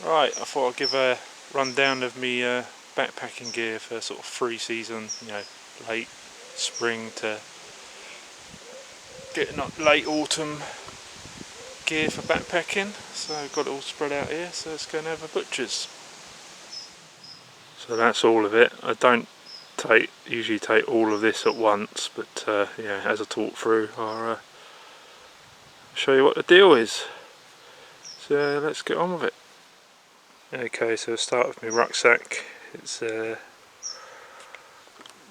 Right, I thought I'd give a rundown of me backpacking gear for sort of free season, late spring to getting up late autumn gear for backpacking. So I've got it all spread out here, so let's go and have a butcher's. So that's all of it. I don't usually take all of this at once, but as I talk through, I'll show you what the deal is. So let's get on with it. Okay, so I'll start with my rucksack. It's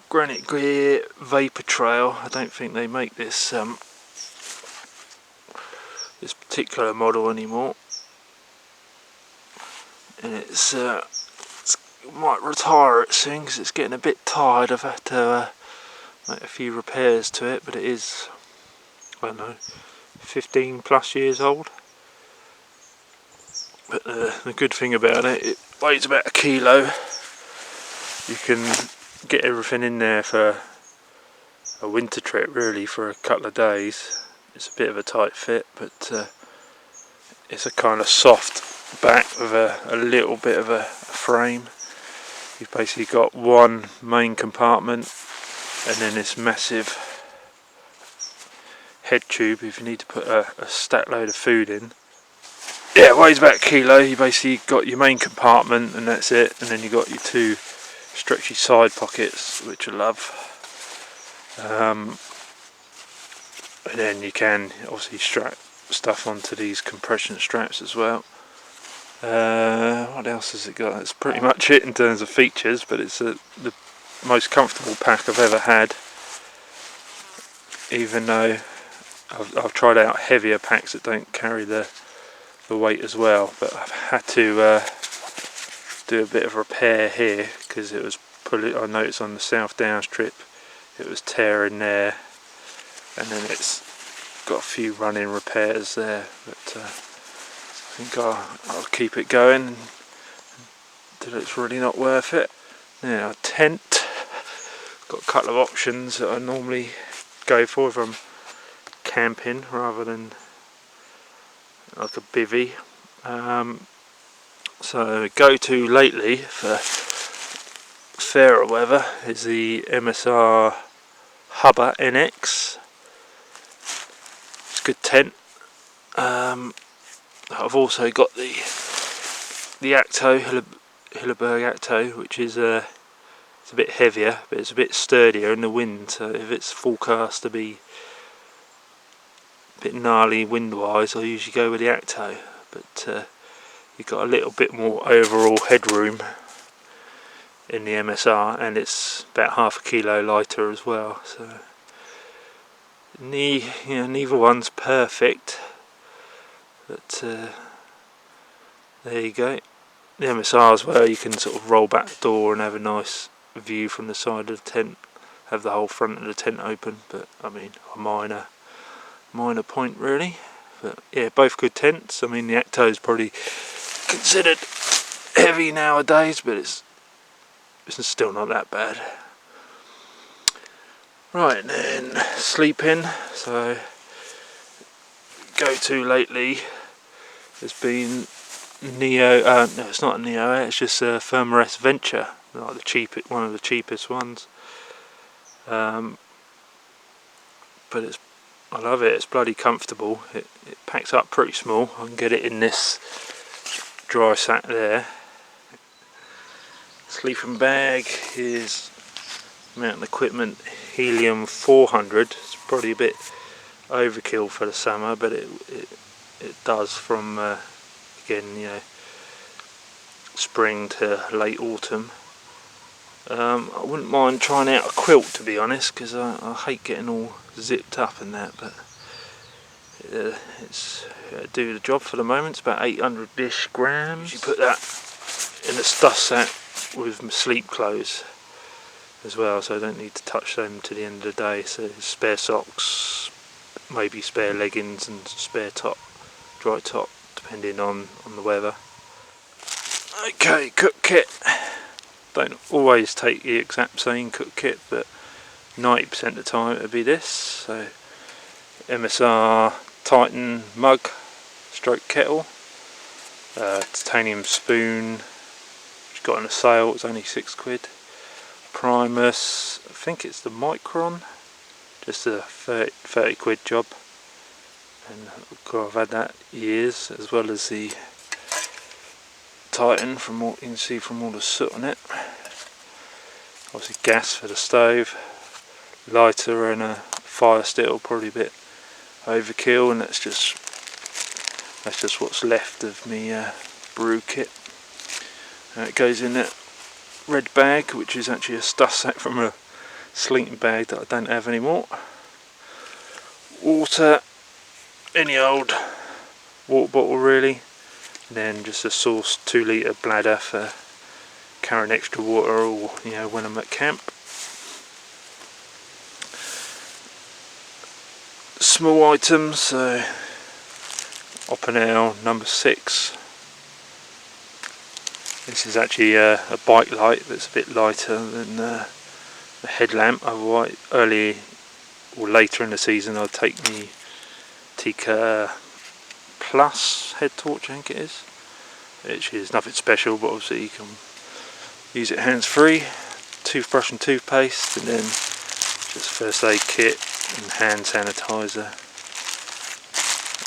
Granite Gear Vapor Trail. I don't think they make this this particular model anymore, and might retire it soon because it's getting a bit tired. I've had to make a few repairs to it, but it is, I don't know, 15 plus years old. But the good thing about it, it weighs about 1 kilo. You can get everything in there for a winter trip, really, for a couple of days. It's a bit of a tight fit, but it's a kind of soft back with a little bit of a frame. You've basically got one main compartment and then this massive head tube if you need to put a stack load of food in. Yeah, it weighs about 1 kilo. You basically got your main compartment and that's it, and then you got your two stretchy side pockets, which I love. And then you can obviously strap stuff onto these compression straps as well. What else has it got? That's pretty much it in terms of features, but it's the most comfortable pack I've ever had, even though I've tried out heavier packs that don't carry the weight as well, but I've had to do a bit of repair here because it was I noticed on the South Downs trip it was tearing there, and then it's got a few running repairs there, but I think I'll keep it going until it's really not worth it. Now, tent, got a couple of options that I normally go for if I'm camping rather than like a bivvy. So go-to lately for fairer weather is the MSR Hubba NX. It's a good tent. I've also got the Acto, Hilleberg Acto, which is it's a bit heavier, but it's a bit sturdier in the wind. So if it's forecast to be a bit gnarly wind-wise, I usually go with the Acto. But you've got a little bit more overall headroom in the MSR, and it's about 0.5 kilo lighter as well. So neither one's perfect, but there you go. The MSR as well, you can sort of roll back the door and have a nice view from the side of the tent, have the whole front of the tent open, but I mean a minor point really. But yeah, both good tents. I mean the Acto is probably considered heavy nowadays, but it's still not that bad. Right, and then sleeping. So go-to lately has been Neo. No, it's not a Neo. It's just a Thermarest Venture, like one of the cheapest ones. But I love it. It's bloody comfortable. It packs up pretty small. I can get it in this dry sack there. Sleeping bag is Mountain Equipment Helium 400. It's probably a bit overkill for the summer, but it does from again, spring to late autumn. I wouldn't mind trying out a quilt, to be honest, because I hate getting all zipped up and that, but it's do the job for the moment. It's about 800-ish grams. You put that in a stuff sack with my sleep clothes as well, so I don't need to touch them to the end of the day. So spare socks, maybe spare leggings and spare top, dry top, depending on the weather. Okay, cook kit. Don't always take the exact same cook kit, but 90% of the time it'll be this. So MSR Titan mug stroke kettle, Titanium spoon, which got on a sale, it was only £6. Primus, I think it's the Micron, just a 30 quid job, and I've had that years, as well as the Titan, from what you can see from all the soot on it. Obviously gas for the stove, lighter and a fire steel, probably a bit overkill, and that's just what's left of me brew kit. It goes in that red bag, which is actually a stuff sack from a sleeping bag that I don't have anymore. Water, any old water bottle really, and then just a Source 2 litre bladder for carrying extra water, or when I'm at camp. Small items, so Opinel number 6. This is actually a bike light that's a bit lighter than the headlamp. Otherwise, early or later in the season, I'll take the Tikka Plus head torch, I think it is, which is nothing special, but obviously you can use it hands free. Toothbrush and toothpaste, and then just first aid kit and hand sanitizer.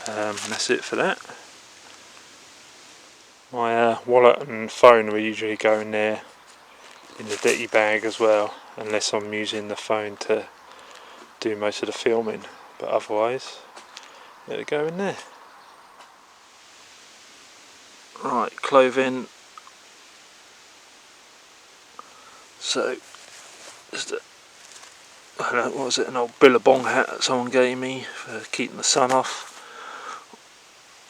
And that's it for that. My wallet and phone will usually go in there in the ditty bag as well, unless I'm using the phone to do most of the filming, but otherwise it'll go in there. Right, clothing. So just I don't know, what was it, an old Billabong hat that someone gave me for keeping the sun off.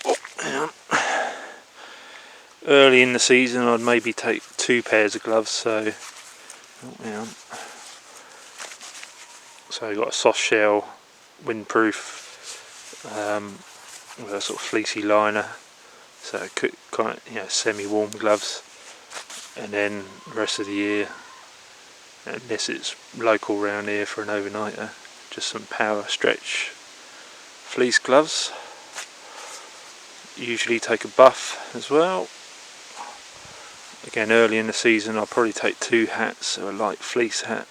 Oh, hang on. Early in the season I'd maybe take 2 pairs of gloves, so I got a soft shell, windproof, with a sort of fleecy liner, so kind of, semi-warm gloves, and then the rest of the year, unless it's local round here for an overnighter, just some power stretch fleece gloves. Usually take a buff as well. Again, early in the season I'll probably take 2 hats, so a light fleece hat,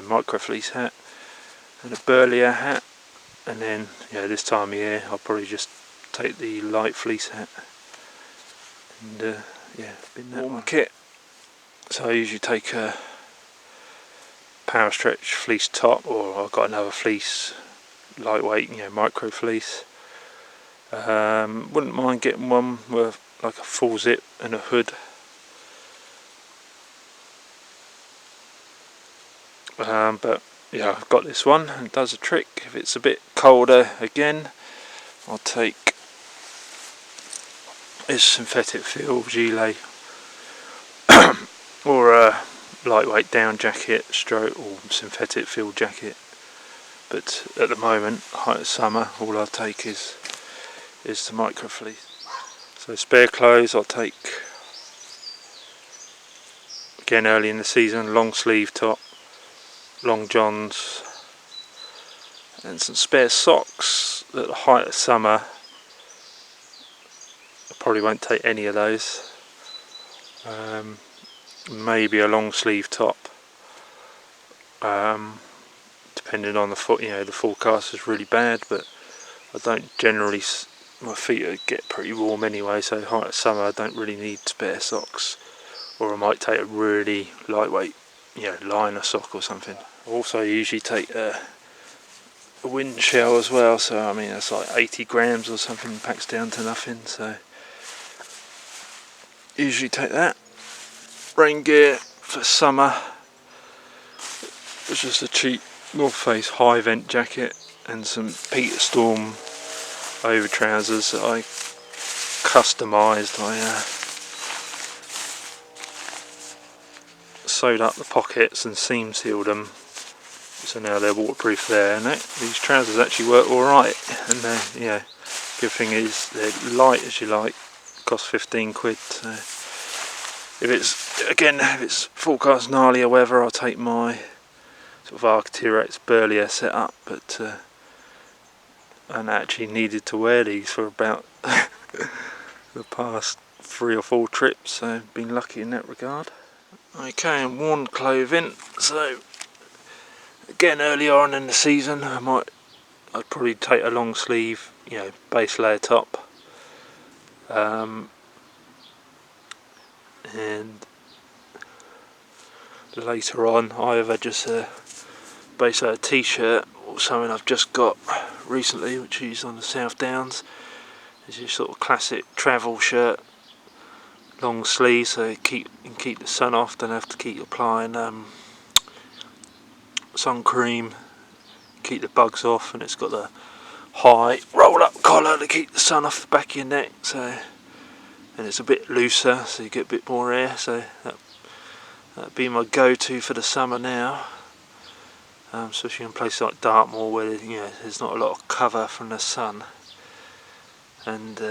micro fleece hat, and a burlier hat, and then this time of year I'll probably just take the light fleece hat, and bin that warm kit. So I usually take a power stretch fleece top, or I've got another fleece, lightweight, micro fleece. Wouldn't mind getting one with like a full zip and a hood. But I've got this one, and it does a trick. If it's a bit colder again, I'll take this synthetic feel gilet or a lightweight down jacket, stroke, or synthetic feel jacket. But at the moment, height of summer, all I'll take is the micro fleece. So spare clothes, I'll take, again early in the season, long sleeve top, long johns, and some spare socks. At the height of summer I probably won't take any of those. Maybe a long sleeve top, depending on the the forecast is really bad, but I don't generally, my feet get pretty warm anyway, so height of summer I don't really need spare socks, or I might take a really lightweight liner sock or something. Also I usually take a wind shell as well, so that's like 80 grams or something, packs down to nothing, so usually take that. Rain gear for summer, it's just a cheap North Face high vent jacket and some Peter Storm over trousers that I customised. I sewed up the pockets and seam sealed them, so now they're waterproof there, and these trousers actually work alright, and good thing is they're light as you like, cost 15 quid, so if it's forecast gnarlier weather, I'll take my sort of Arc'teryx burlier setup, but I actually needed to wear these for about the past 3 or 4 trips, so been lucky in that regard. Okay, and worn clothing, so again earlier on in the season I'd probably take a long sleeve, you know, base layer top, and later on either just a base layer t-shirt or something I've just got recently, which is on the South Downs. It's your sort of classic travel shirt, long sleeve, so you can keep the sun off, don't have to keep applying sun cream, keep the bugs off, and it's got the high roll up collar to keep the sun off the back of your neck, so, and it's a bit looser so you get a bit more air, so that'd be my go-to for the summer now, especially in places like Dartmoor where, you know, there's not a lot of cover from the sun. And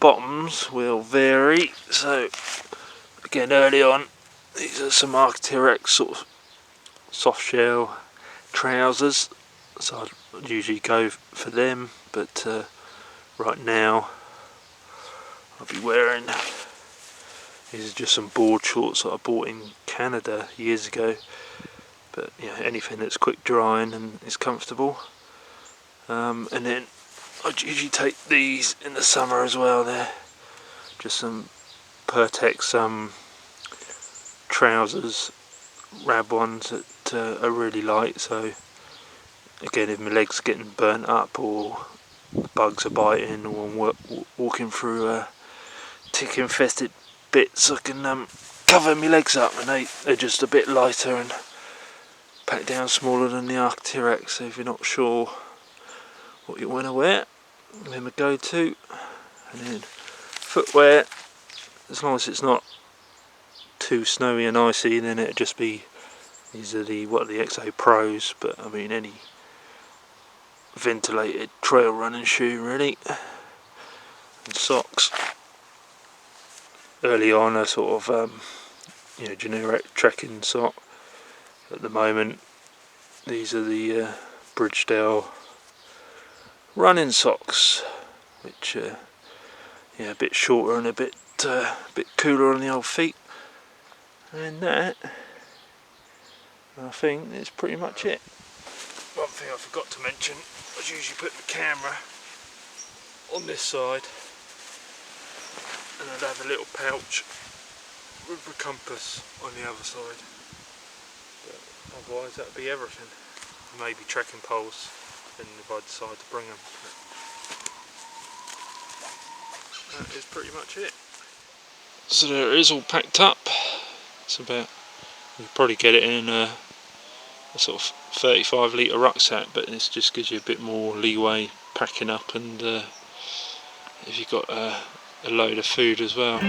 bottoms will vary, so again early on these are some Arc'teryx sort of soft shell trousers, so I'd usually go for them, but right now I'll be wearing, these are just some board shorts that I bought in Canada years ago, but you know, anything that's quick drying and is comfortable. And then I'd usually take these in the summer as well. They're just some Pertex trousers, rab ones that are really light, so again if my legs are getting burnt up or bugs are biting or I'm walking through tick infested bits, I can cover my legs up, and they're just a bit lighter and packed down smaller than the Arc'teryx, so if you're not sure what you want to wear, then my go-to. And then footwear, as long as it's not too snowy and icy, then it'd just be, these are the XO Pros, but I mean any ventilated trail running shoe really. And socks, early on a sort of you know, generic trekking sock. At the moment these are the Bridgedale running socks, which yeah, a bit shorter and a bit cooler on the old feet. And that, I think, is pretty much it. One thing I forgot to mention, I usually put the camera on this side, and I'd have a little pouch with the compass on the other side. But otherwise that'd be everything. Maybe trekking poles, then if I decide to bring them. That is pretty much it. So there it is, all packed up. It's about, you probably get it in a sort of 35 litre rucksack, but this just gives you a bit more leeway packing up, and if you've got a load of food as well.